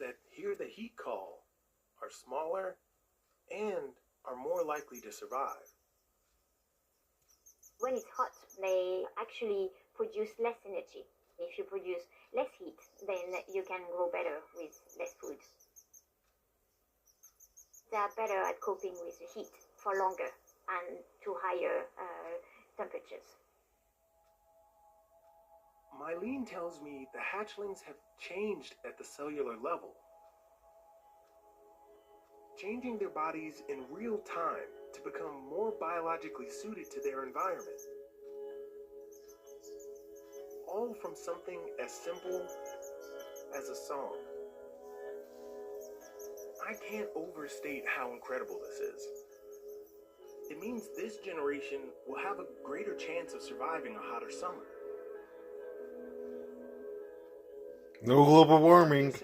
that hear the heat call are smaller and are more likely to survive. When it's hot, they actually produce less energy. If you produce less heat, then you can grow better with less food. They are better at coping with the heat for longer and to higher temperatures. Mylene tells me the hatchlings have changed at the cellular level, changing their bodies in real time to become more biologically suited to their environment. All from something as simple as a song. I can't overstate how incredible this is. It means this generation will have a greater chance of surviving a hotter summer. No global warming.